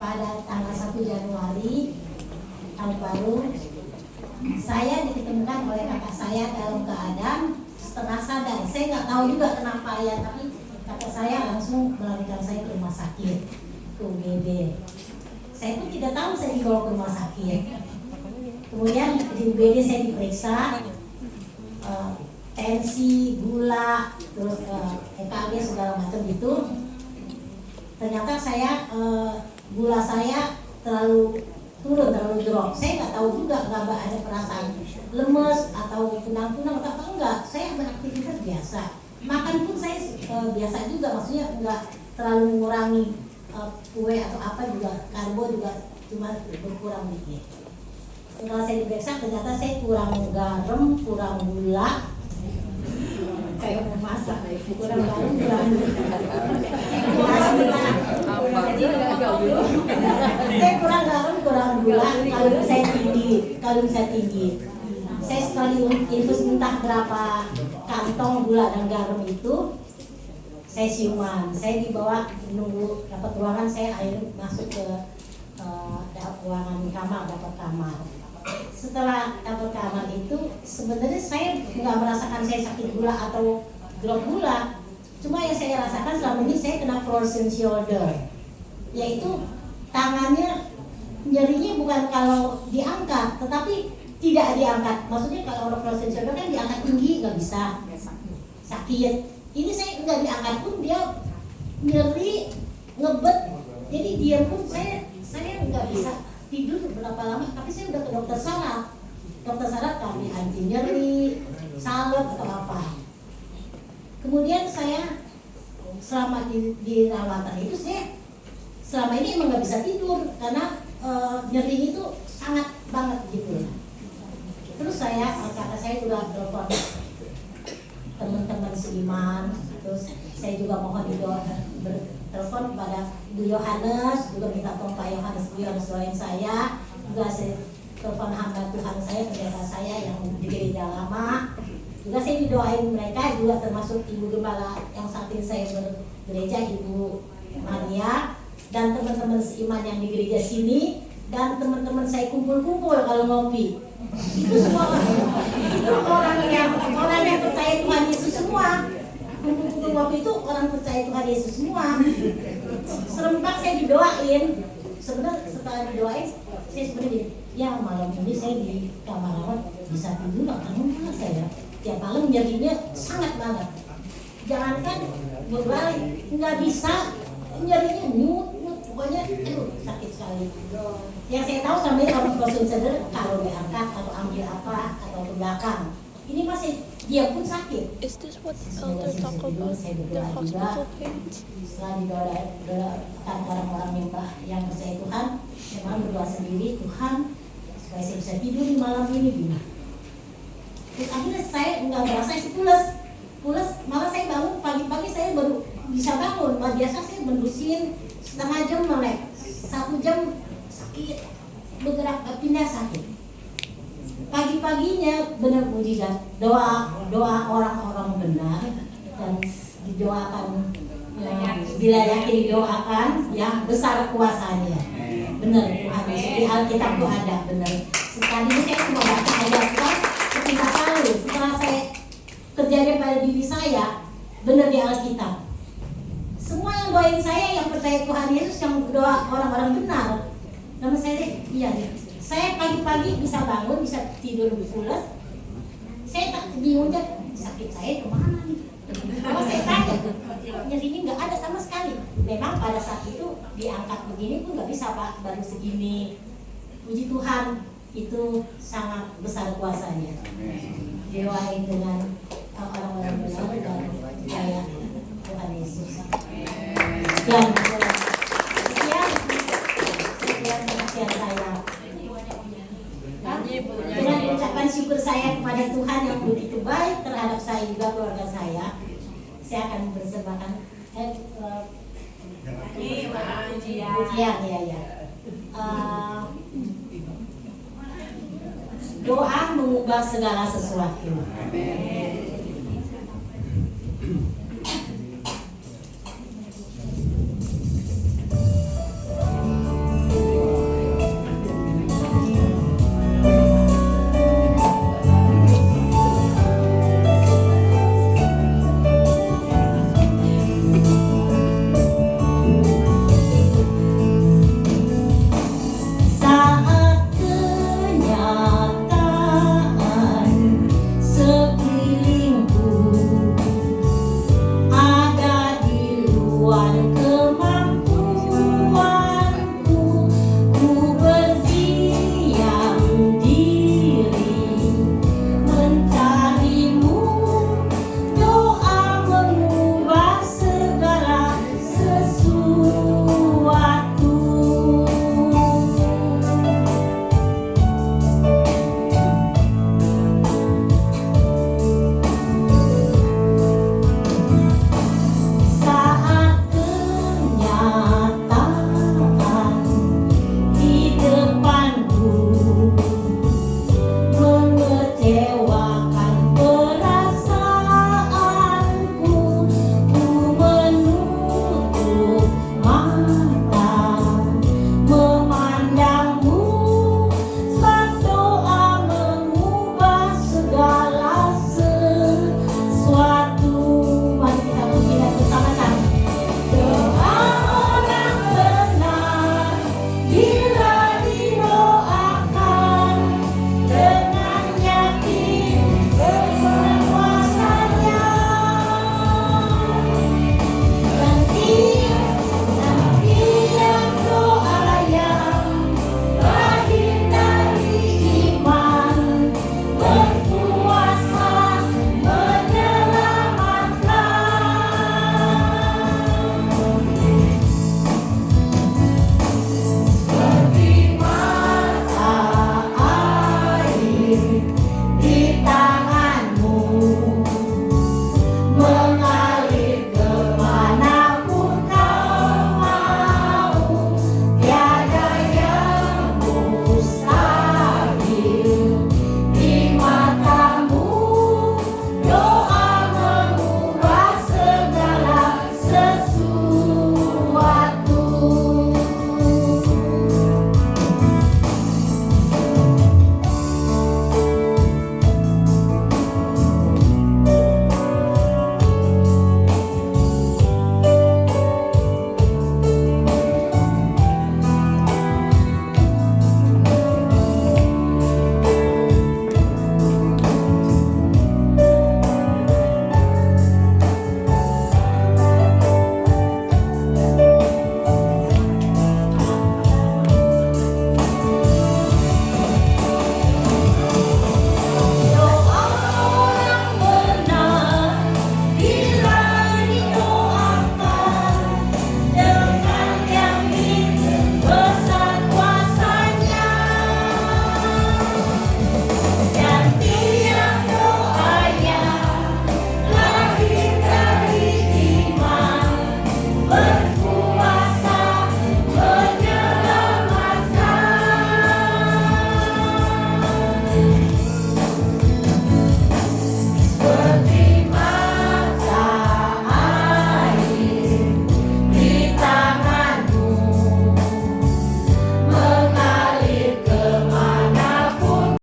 pada tanggal 1 Januari tahun baru, saya ditemukan oleh kakak saya dalam keadaan setengah sadar. Saya nggak tahu juga kenapa ya, tapi kakak saya langsung melarikan saya ke rumah sakit, ke UGD. Saya pun tidak tahu saya dibawa ke rumah sakit. Kemudian di UGD saya diperiksa, tensi, gula, terus EKG segala macam gitu. Ternyata saya gula saya terlalu turun, terlalu drop. Saya nggak tahu juga, nggak ada perasaan lemes atau kunang-kunang atau enggak. Saya beraktivitas biasa. Makan pun saya biasa juga, maksudnya nggak terlalu mengurangi kue atau apa juga, karbo juga cuma berkurang dikit. Setelah saya diperiksa ternyata saya kurang garam, kurang gula, kayak mau masak, kurang garam, kurang gula. Saya kurang garam, kurang gula, kalori saya tinggi. Saya sekali infus entah berapa kantong gula dan garam itu, saya siuman. Saya dibawa nunggu dapat ruangan, saya akhirnya masuk ke ruangan kamar, dapat kamar. Setelah dapat kamar itu sebenarnya saya nggak merasakan saya sakit gula atau drop gula. Cuma yang saya rasakan selama ini saya kena frozen shoulder, yaitu tangannya nyerinya bukan kalau diangkat, tetapi tidak diangkat. Maksudnya kalau orang frozen shoulder kan diangkat tinggi nggak bisa, sakit. Ini saya nggak diangkat pun dia nyeri, ngebet. Jadi dia pun saya nggak bisa tidur berapa lama. Tapi saya udah ke dokter saraf. Dokter saraf kami anti nyeri, salep atau apa. Kemudian saya selama di rawatan itu saya selama ini emang nggak bisa tidur karena nyeri itu sangat banget gitu. Terus kakak saya juga telepon teman-teman seiman, terus saya juga mohon bertelepon kepada Bu Yohanes, juga minta tolong Pak Yohanes, Bu Yohanes doain saya, juga saya telepon hamba Tuhan saya, pendeta saya yang di gereja lama, juga saya didoain mereka, juga termasuk Ibu Gembala yang saat ini saya bergereja, Ibu Maria, dan teman-teman seiman yang di gereja sini, dan teman-teman saya kumpul-kumpul kalau ngopi. Itu semua itu orang yang percaya Tuhan Yesus semua. Kumpul-kumpul ngopi itu orang percaya Tuhan Yesus semua. Serempak saya didoain. Sebenarnya setelah didoain, saya sebenarnya ya malam ini saya di kamar rawat bisa tidur nggak karena saya tiap malam nyerinya sangat banget. Jangankan berbalik, nggak bisa nyerinya nyut, pokoknya sakit sekali. Yang saya tahu sampai orang frozen shoulder kalau diangkat atau ambil apa atau ke belakang, ini masih dia pun sakit. Is this what Elder talk about the hospital page? Setelah didoakan orang-orang yang percaya Tuhan, saya malah berdoa sendiri, Tuhan supaya saya bisa tidur di malam ini Bina. Terus akhirnya saya nggak merasa itu pules, malah saya bangun pagi-pagi saya baru bisa bangun. Biasa saya berdusin setengah jam melek, 1 jam sakit, bergerak pindah sakit. Pagi-paginya benar mujizat, doa orang-orang benar dan didoakan, bila yakin didoakan yang besar kuasanya. Benar Tuhan di Alkitab itu ada benar. Sekali ini saya cuma baca ayat ketika kali setelah saya terjadi pada diri saya, benar di Alkitab. Semua yang doain saya yang percaya Tuhan Yesus, yang berdoa orang-orang benar. Nama saya iya. Saya pagi-pagi bisa bangun, bisa tidur pulas. Saya tak bingungnya sakit saya kemana nih? Kalau saya tanya, nyerinya nggak ada sama sekali. Memang pada saat itu diangkat begini pun nggak bisa Pak, baru segini. Puji Tuhan, itu sangat besar kuasanya. Doain dengan orang-orang benar dan percaya Tuhan Yesus. Sekian saya. Dengan ucapan syukur saya kepada Tuhan yang begitu baik terhadap saya juga keluarga saya akan mempersembahkan pujian ya. Doa mengubah segala sesuatu.